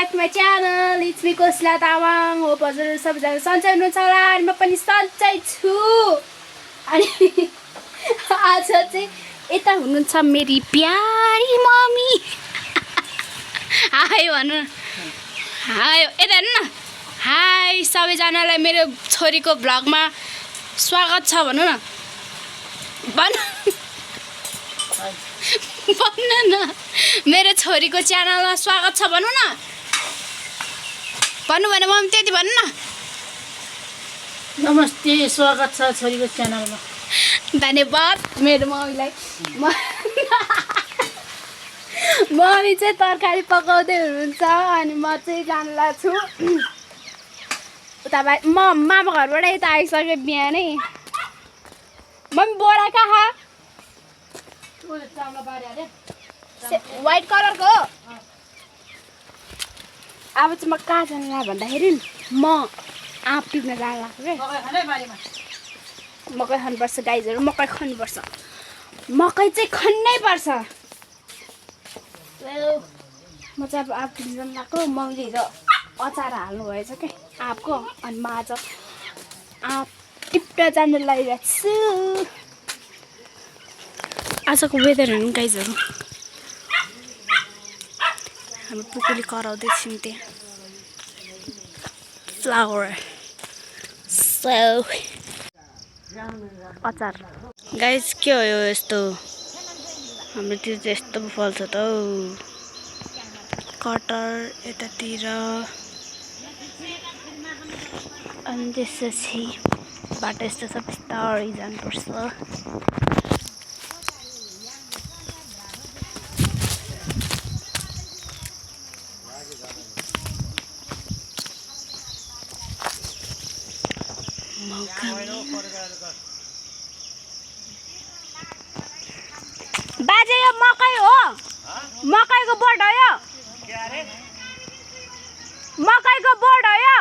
back to my channel. It's me Kosla Tawang. Hope हजुर सबैजना सन्चै हुनुहुन्छ होला अनि म पनि सन्चै छु। अनि आज चाहिँ यता हुनुहुन्छ मेरी प्यारी मम्मी। हाय भन्नु। हाय यता हेर्नु न। हाय सबैजनालाई मेरो छोरीको भ्लगमा स्वागत छ भन्नु न। भन्नु न मेरो छोरीको च्यानलमा स्वागत छ भन्नु न। भन्नु भने मम्मी त्यति भन्नु न। नमस्ते, स्वागत छ छोरीको च्यानलमा। धन्यवाद मेरो मम्मीलाई। मम्मी चाहिँ तरकारी पकाउँदै हुनुहुन्छ अनि म चाहिँ जान लाग्छु उता म मामा घरबाट यता आइसकेँ बिहानै। मम्मी बोरा कहाँ? व्हाइट कलरको हो। अब चाहिँ म कहाँ जानु भन्दाखेरि म आँप टिप्न जानु लाग्छु क्या। मकै खानुपर्छ गाईहरू, मकै खानुपर्छ। मकै चाहिँ खन्नै पर्छ। म चाहिँ अब आँप टिप्न जानु लाग्छु। मम्मीले हिजो अचार हाल्नु भएछ क्या आँपको, अनि म आज आँप टिप्न जानु लागिरहेको छु। आजको वेदर हेर्नु गाइजहरू, हामी पुकुली कराउँदैछौँ त्यहाँ फ्लावर अचार। गाइज के हो यो यस्तो? हाम्रोतिर चाहिँ यस्तो पो फल्छ त हौ। कटर यतातिर अनि त्यसपछि बाटो यस्तो छ, बिस्तारै जानुपर्छ। बाजे यो मकै हो? मकैको बोट हो यो? मकैको बोट हो यो?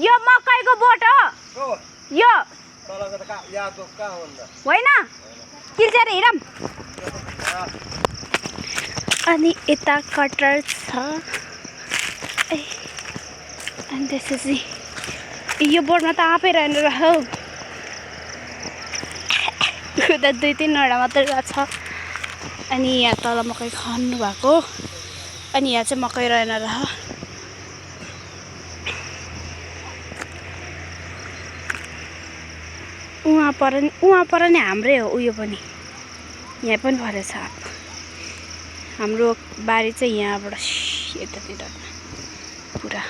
यो मकैको बोट हो यो? होइन किल्चेर हिँडम। अनि यता कटर छ अनि त्यसपछि यो बोर्डमा त आफै रहेन र हौ। उता 2-3वटा मात्रै छ। अनि यहाँ तल मकै खन्नु भएको, अनि यहाँ चाहिँ मकै रहेन र। उहाँ पर नि हाम्रै हो उयो पनि, यहाँ पनि भरेछ आँप। हाम्रो बारी चाहिँ यहाँबाट यतातिर पुरा।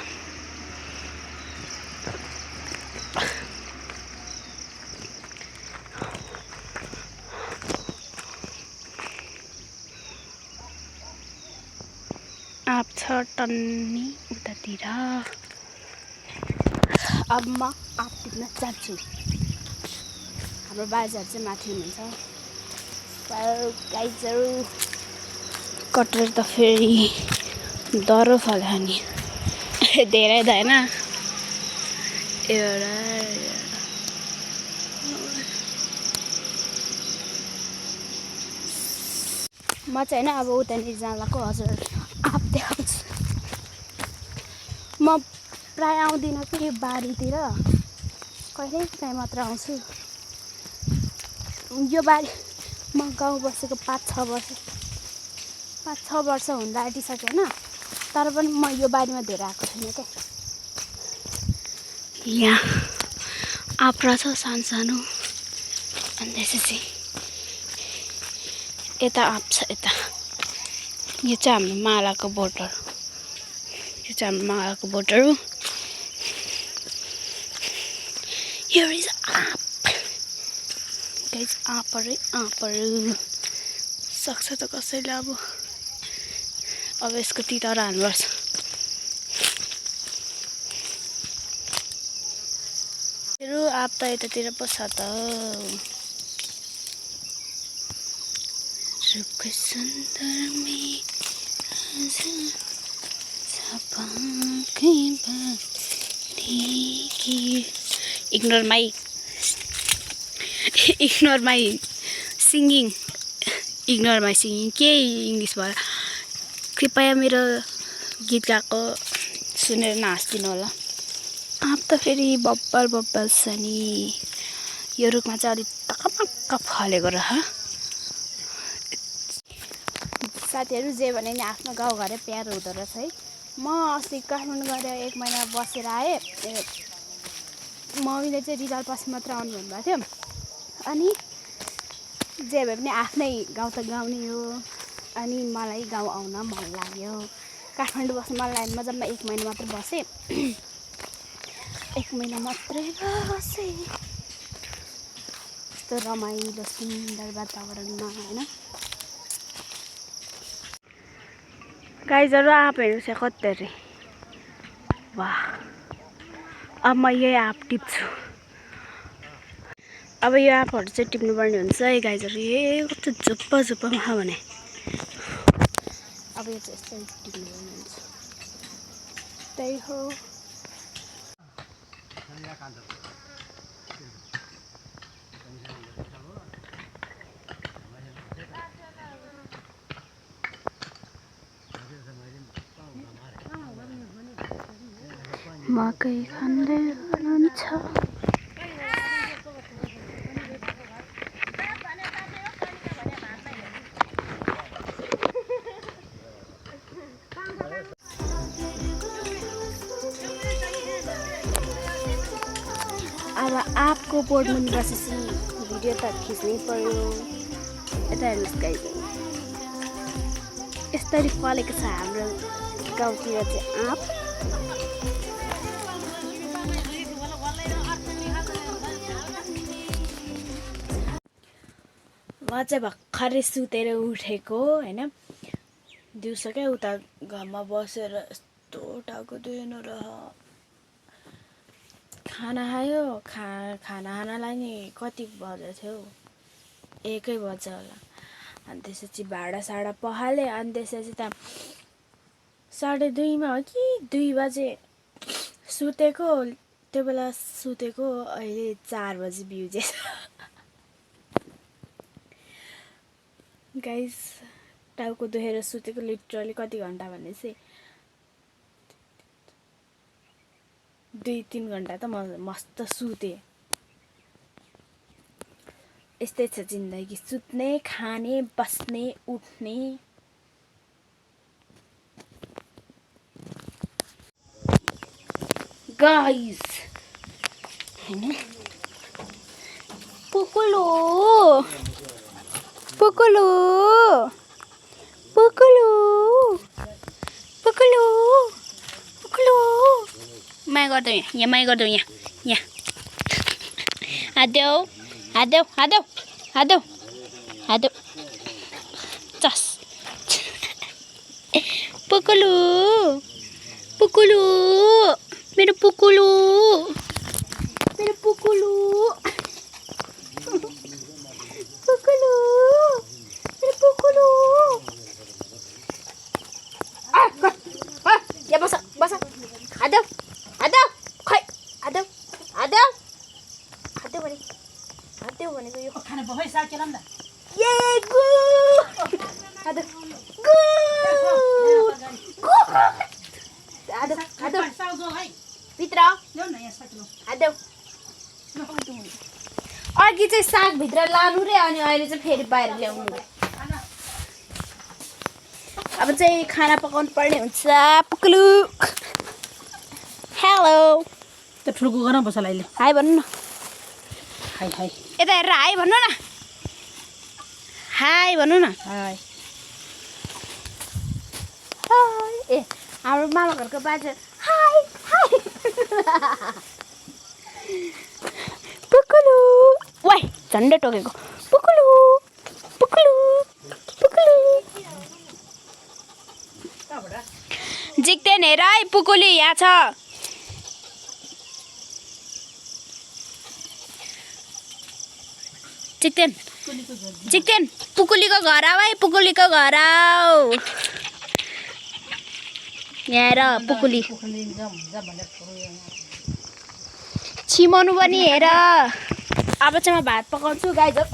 आँप छ टन्नी उतातिर। अब म आँप टिप्न जान्छु। हाम्रो बाजेहरू चाहिँ माथि हुनुहुन्छ। गाईहरू कटेर त फेरि डह्रो फल्यो नि। धेरै त होइन एउटा। म चाहिँ होइन अब उतानिर जान लाग्छु। हजुर आँप देखाउँछु। म प्रायः आउँदिनँ कि यो बारीतिर, कहिलेकाहीँ मात्र आउँछु। यो बारी म गाउँ बसेको 5-6 वर्ष हुँदा आँटिसक्यो होइन, तर पनि म यो बारीमा धेरै आएको छुइनँ क्या। यहाँ आँप रहेछ सानो सानो। अनि त्यसपछि यता आँप छ यता। यो चाहिँ हाम्रो मालाको बोटहरू। यो चाहिँ हाम्रो मालाको बोटहरू। Here is आँप। गाइस आँपहरू सक्छ त कसैले। अब यसको तितौरा हाल्नुपर्छ। आँप त यतातिर पो छ त। रुख सुन्दर में Ignore my singing. Ignore my singing. के इङ्ग्लिस भएर कृपया मेरो गीत गाएको सुनेर नहाँस्दिनु होला। आँप त फेरि बब्बल बब्बल छ नि। यो रुखमा चाहिँ अलिक टकमक्क फलेको रह। साथीहरू जे भने नि आफ्नो गाउँघरै प्यारो हुँदो रहेछ है। म अस्ति काठमाडौँ गएर 1 महिना बसेर आएँ। मम्मीले चाहिँ रिजाल्ट पछि मात्र आउनु भन्नुभएको थियो। अनि जे भए पनि आफ्नै गाउँ त गाउँ नै हो। अनि मलाई गाउँ आउन मन लाग्यो। काठमाडौँ बस्नु मन लाग्यो। म जम्मा 1 महिना मात्र बसेँ। 1 महिना मात्रै बसेँ। यस्तो रमाइलो सुन्दर वातावरणमा होइन। गाइजहरू आँप हेर्नुहोस् यहाँ कत्तरी। वाह, अब म यही आँप टिप्छु। अब यो आँपहरू चाहिँ टिप्नुपर्ने हुन्छ है गाइजहरू। ए कस्तो झुप्पा झुप्पामा छ भने। अब यो चाहिँ यस्तै टिप्नुपर्ने हुन्छ। त्यही हो। मकै खाँदै हुनुहुन्छ। अब आँपको बोर्ड मुनि बसेपछि भिडियो त खिच्नै पर्यो। यता हेर्नुहोस् गाइस, यसरी फलेको छ हाम्रो गाउँतिर चाहिँ आँप। म चाहिँ भर्खरै सुतेर उठेको होइन। दिउँसो क्या उता घरमा बसेर यस्तो टाउको दुख्नु रह। खाना खायो। खाना खानालाई नि कति बजेको थियो? 1 बज्यो होला। अनि त्यसपछि भाँडासाँडा पखालेँ। अनि त्यसपछि त 2:30 हो कि 2 बजे सुतेको। त्यो बेला सुतेको, अहिले 4 बजी बिउजेछ। गाइस टाउको दुखेर सुतेको लिटरली कति घन्टा भनेपछि 2-3 घन्टा त म मस्त सुतेँ। यस्तै छ जिन्दगी, सुत्ने, खाने, बस्ने, उठ्ने। गाइस हैन, पुकुलु पुकुलु पुकुलु पुकुलु पुकुलु। माया गर्दौ यहाँ माया गर्दौ यहाँ हादेऊ हादेऊ हादेऊ हादेऊ हादेऊ चस। पुकुलु पुकुलु मेरो पुकुलु मेरो पुकुलु पुकुलु मेरो पुकुलु। यहाँ बस बस। हादेऊ हादेऊ खै हादेऊ हादेऊ हादेऊ भने हादेऊ भनेको यो खाना बफै साकेला नि त। ये गु हादेऊ गु गु हादेऊ हादेऊ साउजो है भित्र ल्याउ न यहाँ साकेला। हादेऊ। अघि चाहिँ सागभित्र लानु रे, अनि अहिले चाहिँ फेरि बाहिर ल्याउनु रे। अब चाहिँ खाना पकाउनु पर्ने हुन्छ। पुक्लु हेलो त्यो ठुलो गर्न बस अहिले। हाई भन्नु न। हाई हाई यता हेरेर हाई भन्नु न। हाई भन्नु न। High high. ए हाम्रो मामा घरको बाजे हाई हाई। पुकुलु वाइ झन्डै टोकेको। पुकुलु पुकुलु पुकुलु जिक्देन हेर है, पुकुली यहाँ छ। जिक्देन जिक्देन पुकुलीको घर आऊ है, पुकुलीको घर आऊ। यहाँ हेर पुकुली छिमाउनु पनि हेर। अब चाहिँ म भात पकाउँछु गाइजहरू।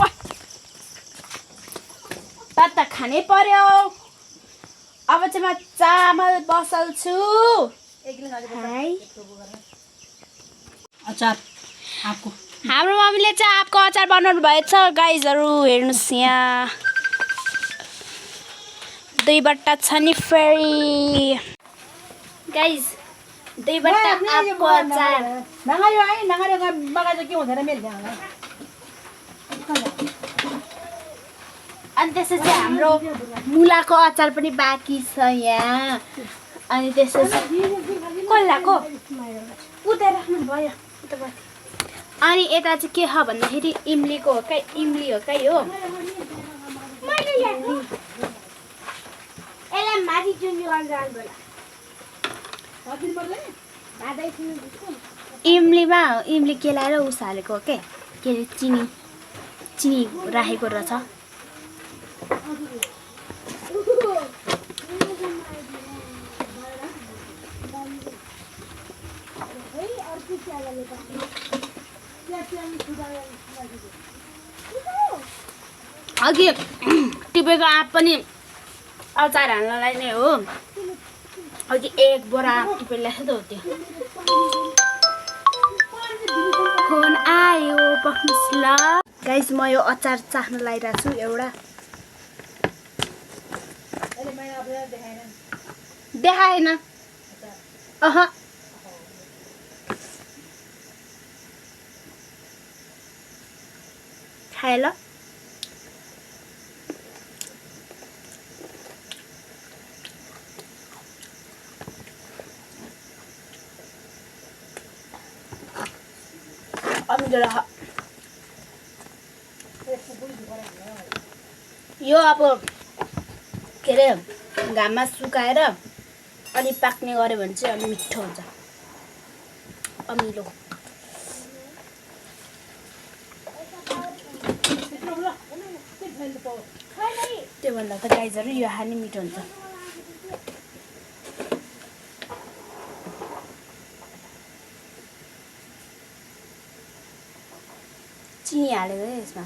भात त खानै पर्यो। अब चाहिँ म चामल बसाल्छु हाई अचार आँपको हाम्रो मम्मीले चाहिँ आँपको अचार बनाउनु भएछ गाइजहरू हेर्नुहोस् यहाँ 2 बट्टा छ नि फेरि गाइज 2 बट्टा आँपको अचार नगायो है नगायो बगाएर के हुँदैन मेरो ध्यान अनि त्यसपछि हाम्रो मुलाको अचार पनि बाँकी छ यहाँ अनि त्यसपछि कसलाको उता राख्नु भयो अनि यता चाहिँ के छ भन्दाखेरि इमलीको हो कहाँ इमली हो कहीँ हो इमलीमा इमली केलाएर उसालेको हो के अरे चिनी राखेको रहेछ अघि टिपेको आँप पनि अचार हाल्नलाई नै हो अघि 1 बोरा आँप टिपेर ल्याएको त हो त्यो फोन आयो बस्नुहोस् ल गाइस म यो अचार चाख्न लागिरहेको छु एउटा देखाएन अह खाए ल यो अब के अरे घाममा सुकाएर अनि पाक्ने गऱ्यो भने चाहिँ अलि मिठो हुन्छ अमिलो त्योभन्दा त गाइजहरू यो हानी मिठो हुन्छ चिनी हालेको है यसमा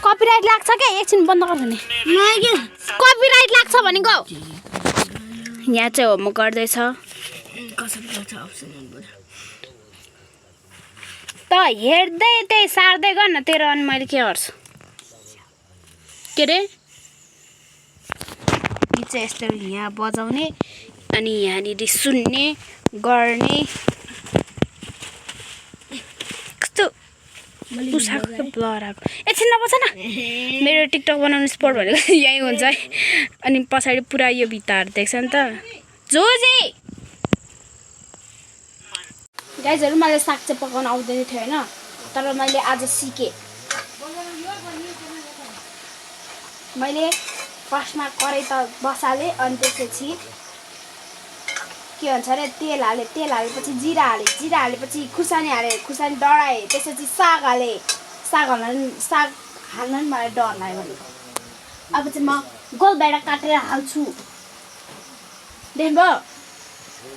कपिराइट लाग्छ क्या एकछिन बन्द गर्नु नि कपिराइट लाग्छ भनेको यहाँ चाहिँ होमवर्क गर्दैछ त हेर्दै त्यही सार्दै गर्न तेरो अनि मैले के गर्छु के अरे यी चाहिँ यस्तो यहाँ बजाउने अनि यहाँनिर सुन्ने गर्ने कस्तो उषाको ब्लर आएको एकछिन नबस न मेरो टिकटक बनाउने स्पट भनेको यहीँ हुन्छ है अनि पछाडि पुरा यो भित्ताहरू देख्छ नि त जोजे गाइजहरू मलाई साग चाहिँ पकाउन आउँदैन थियो होइन तर मैले आज सिकेँ मैले फर्स्टमा कराई त बसालेँ अनि त्यसपछि के भन्छ अरे तेल हालेपछि जिरा हालेपछि खुर्सानी डढाएँ त्यसपछि साग हाल्न पनि मलाई डर लाग्यो भनेको अब चाहिँ म गोलभेडा काटेर हाल्छु देख्नुभयो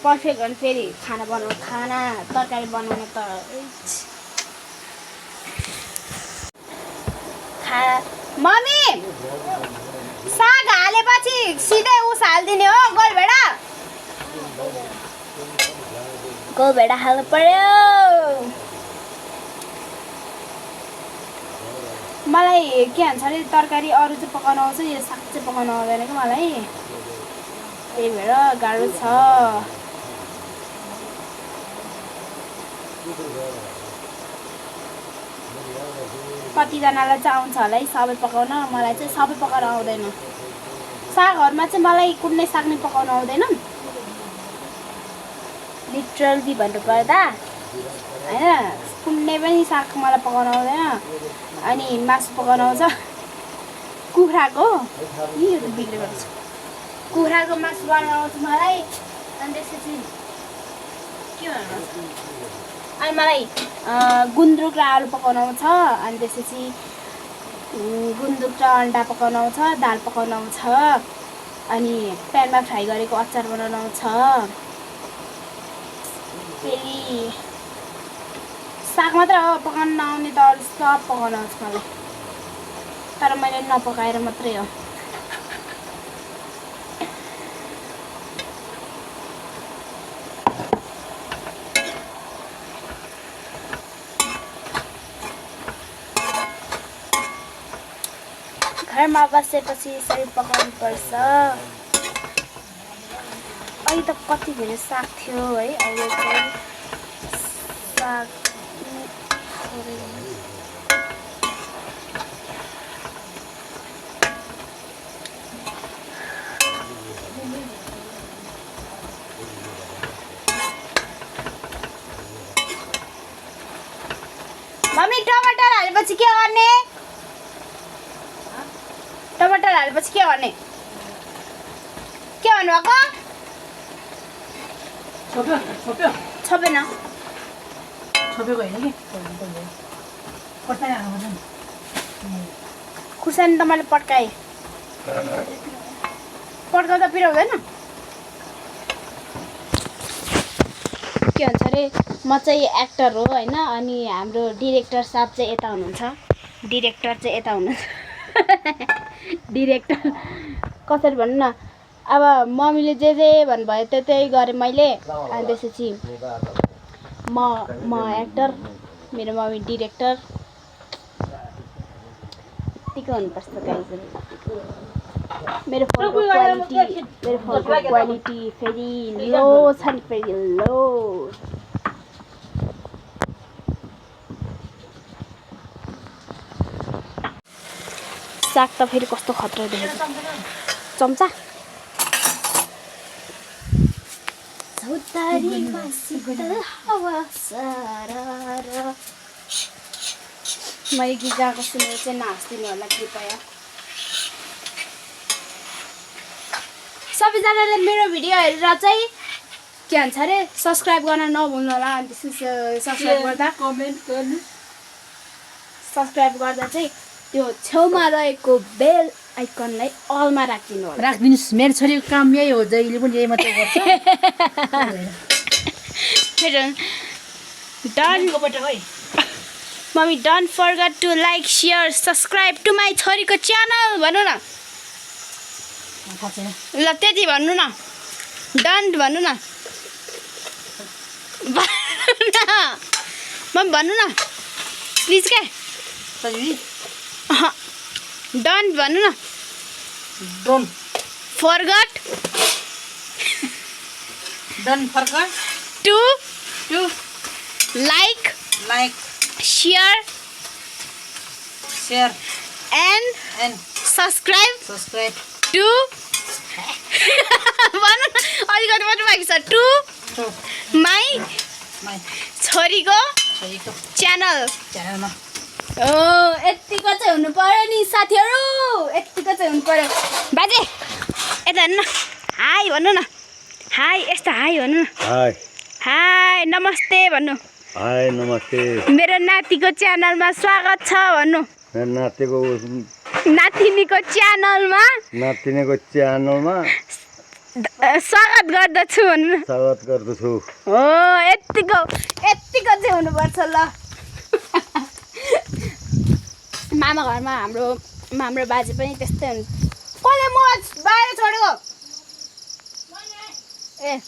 पर्फेक्ट हो फेरि खाना तरकारी बनाउनु त मम्मी साग हालेपछि सिधै उस हालिदिने हो गोलभेडा हाल्नु पर्यो मलाई के भन्छ अरे तरकारी अरू चाहिँ पकाउन आउँछ यो साग चाहिँ पकाउन आउँदैन कि मलाई त्यही भएर गाह्रो छ कतिजनालाई चाहिँ आउँछ होला है सबै पकाउन मलाई चाहिँ सबै पकाउन आउँदैन सागहरूमा चाहिँ मलाई कुनै साग नै पकाउन आउँदैन लिटरली भन्नुपर्दा होइन कुनै पनि साग मलाई पकाउन आउँदैन अनि मासु पकाउन आउँछ कुखुराको यो त बिग्रेको छ कुखुराको मासु बनाउन आउँछ मलाई अनि त्यसपछि के भन्नु अनि मलाई गुन्द्रुक र आलु पकाउन आउँछ अनि त्यसपछि गुन्द्रुक र अन्डा पकाउन आउँछ दाल पकाउन आउँछ अनि प्यानमा फ्राई गरेको अचार बनाउन आउँछ फेरि साग मात्र हो पकाउन नआउने त अरू सब पकाउन आउँछ मलाई तर मैले नपकाएर मात्रै हो घरमा बसेपछि यसरी पकाउनु पर्छ अहिले त कति धेरै साग थियो है अहिले चाहिँ साग मम्मी टमाटर हालेपछि के गर्ने टमाटर हालेपछि के गर्ने के भन्नुभएको छोपेन छोपेको होइन कि खोर्सानी हाल्नुपर्छ नि खुर्सानी त मैले पड्काएँ पड्काउँदा पिरो हुँदैन के भन्छ अरे म चाहिँ एक्टर हो होइन अनि हाम्रो डिरेक्टर साहब चाहिँ यता हुनुहुन्छ डिरेक्टर चाहिँ यता हुनुहुन्छ डिरेक्टर कसरी भन्नु न अब मम्मीले जे भन्नुभयो त्यही गरेँ मैले अनि त्यसपछि म एक्टर मेरो मम्मी डिरेक्टर यत्तिकै हुनुपर्छ गाइजहरू मेरो फोनको क्वालिटी फेरि लो छ नि फेरि लो साग त फेरि कस्तो खतरा देखेको चम्चा मैले गीत गाएको सुनेर चाहिँ नाच्दिनु होला कृपया सबैजनाले मेरो भिडियो हेरेर चाहिँ के भन्छ अरे सब्सक्राइब गर्न नभुल्नु होला अनि त्यसपछि सब्सक्राइब गर्दा चाहिँ त्यो छेउमा रहेको बेल आइकनलाई अलमा राखिदिनु होला राखिदिनुहोस् मेरो छोरीको काम यही हो जहिले पनि यही मात्रै गर्छ mummy don't forget to like share subscribe to my छोरीको च्यानल भन्नु न ल त्यति भन्नु न डन्ट भन्नु न मम्मी भन्नु न प्लिज क्या डन्ट भन्नु न don't forget to like share and subscribe to अलिकति मात्रै बाँकी छ टु माई छोरीको च्यानलमा यत्तिको चाहिँ हुनु पर्यो नि साथीहरू यत्तिको चाहिँ हुनु पर्यो बाजे यता हेर्नु न हाई भन्नु न हाई यस्तो हाई भन्नु न हाई नमस्ते भन्नु हाय नमस्ते मेरो नातिको च्यानलमा स्वागत छ भन्नु नातिको नातिनीको च्यानलमा स्वागत गर्दछु भन्नु स्वागत गर्दछु हो यत्तिको चाहिँ हुनुपर्छ ल मामा घरमा हाम्रो बाजे पनि त्यस्तै हुन्छ कसले म बाहिर छोडेको ए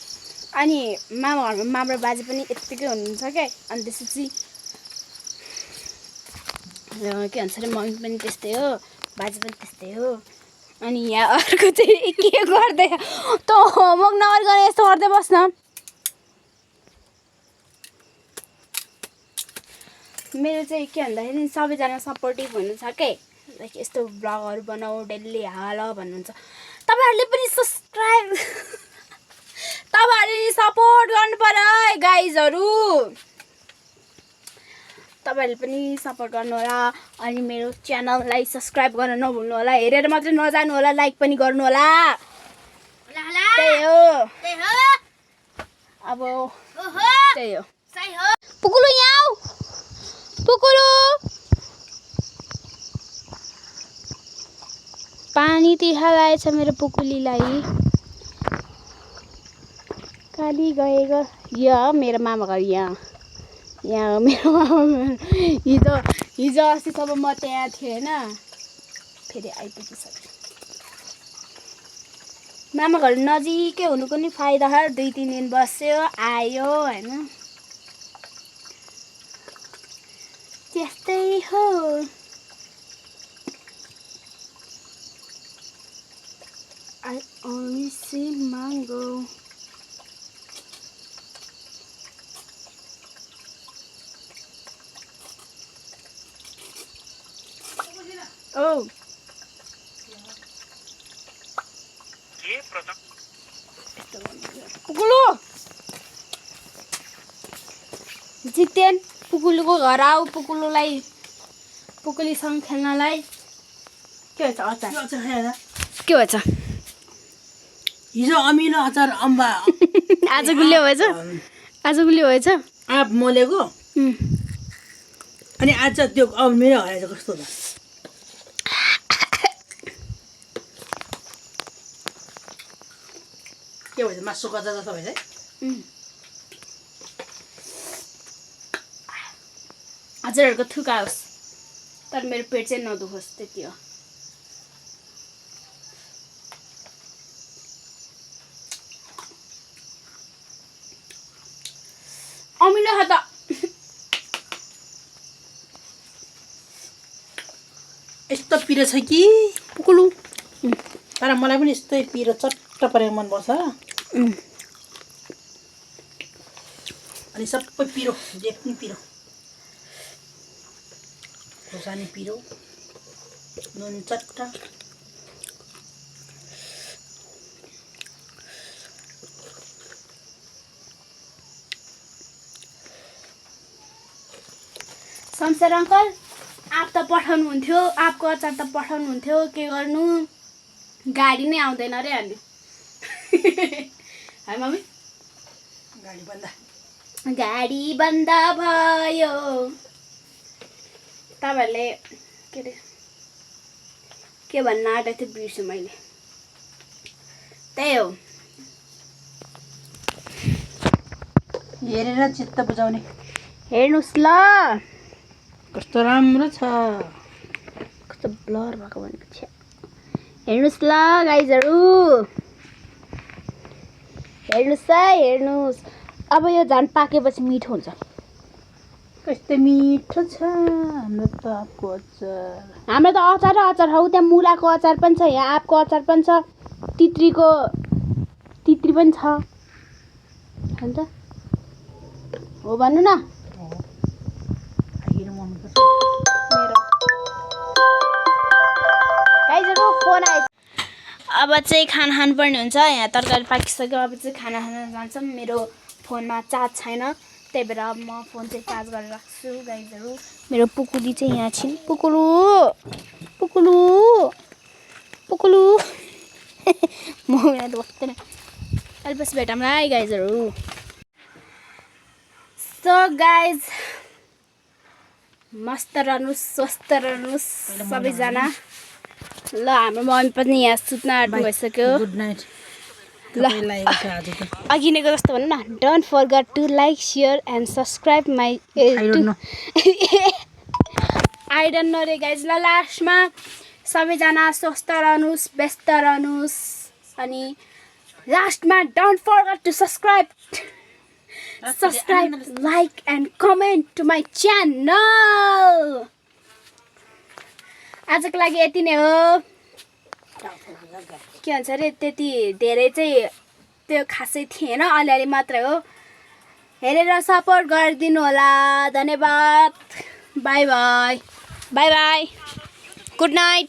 अनि मामा घरमा हाम्रो बाजे पनि यत्तिकै हुनुहुन्छ क्या अनि त्यसपछि के भन्छ अरे मम्मी पनि त्यस्तै हो बाजे पनि त्यस्तै हो अनि यहाँ अर्को चाहिँ के गर्दै त होमवर्क नगरिकन यस्तो गर्दै बस्न मेरो चाहिँ के भन्दाखेरि सबैजना सपोर्टिभ हुनुहुन्छ क्या लाइक यस्तो ब्लगहरू बनाऊ डेली हाल भन्नुहुन्छ तपाईँहरूले पनि सब्सक्राइब तपाईँहरूले सपोर्ट गर्नु पर्यो है गाइजहरू तपाईँहरूले पनि सपोर्ट गर्नु होला अनि मेरो च्यानललाई सब्सक्राइब गर्न नभुल्नु होला हेरेर मात्रै नजानु होला लाइक पनि गर्नु होला त्यही हो अब त्यही हो पुकुलु यहाँ आऊ पुकुलु पानी तिखा लागेछ मेरो पुकुलीलाई काली गएको यहाँ मेरो मामा घर यहाँ यहाँ मेरो हिजो अस्ति तब म त्यहाँ थिएँ होइन फेरि आइपुगिसक्यो मामा घर नजिकै हुनुको नि फाइदा छ 2-3 दिन बस्यो आयो होइन त्यस्तै हो I only see mango. Oh. पुकुलु जितेन पुकुलुको घर आऊ पुकुलीसँग खेल्नलाई के भन्छ अचार के भन्छ हिजो अमिलो अचार अम्बा आज गुलियो भएछ आँप मोलेको अनि आज त्यो अमिलो भएछ कस्तो त के भन्छ मासु कच्चा जस्तो भएछ हजुरहरूको थुका होस् तर मेरो पेट चाहिँ नदुखोस् त्यति हो अमिलो छ त यस्तो पिरो छ कि पुकुलु तर मलाई पनि यस्तै पिरो चट्ट परेको मनपर्छ अनि सबै पिरो जे पनि पिरो खोर्सानी पिरो नुन चट्ट शमशेर अङ्कल आँप त पठाउनुहुन्थ्यो आँपको अचार त पठाउनुहुन्थ्यो के गर्नु गाडी नै आउँदैन रे हामी है मम्मी गाडी बन्द भयो तपाईँहरूले के भन्न आँटेको थियो बिर्छु मैले त्यही हो हेरेर चित्त बुझाउने हेर्नुहोस् ल कस्तो राम्रो छ कस्तो ब्लर भएको भनेपछि हेर्नुहोस् ल गाइजहरू हेर्नुहोस् है हेर्नुहोस् अब यो झन् पाकेपछि मिठो हुन्छ कस्तो मिठो छ हाम्रो त आँपको अचार हाम्रो त अचार र अचार हो त्यहाँ मुलाको अचार पनि छ यहाँ आँपको अचार पनि छ तित्री पनि छ अन्त हो भन्नु न गाइजहरू फोन आएछ अब चाहिँ खाना खानुपर्ने हुन्छ यहाँ तरकारी पाकिसक्यो अब चाहिँ खाना खान जान्छौँ मेरो फोनमा चार्ज छैन त्यही भएर अब म फोन चाहिँ चार्ज गरेर राख्छु गाइजहरू मेरो पुकुली चाहिँ यहाँ छिन् पुकुलु म यहाँ त बस्दैन अहिले पछि भेटौँला है गाइजहरू सो गाइज मस्त रहनुहोस् स्वस्थ रहनुहोस् सबैजना ल हाम्रो मम्मी पनि यहाँ सुत्न आँट्नु भइसक्यो गुड नाइट ल अघि नैको जस्तो भन्नु न don't forget to like share and subscribe my I don't know रे गाइज ल लास्टमा सबैजना स्वस्थ रहनुहोस् व्यस्त रहनुहोस् अनि लास्टमा don't forget to subscribe like and comment to my channel आजको लागि यति नै हो के भन्छ अरे त्यति धेरै चाहिँ त्यो खासै थिएन अलिअलि मात्रै हो हेरेर सपोर्ट गरिदिनु होला धन्यवाद बाई बाई गुड नाइट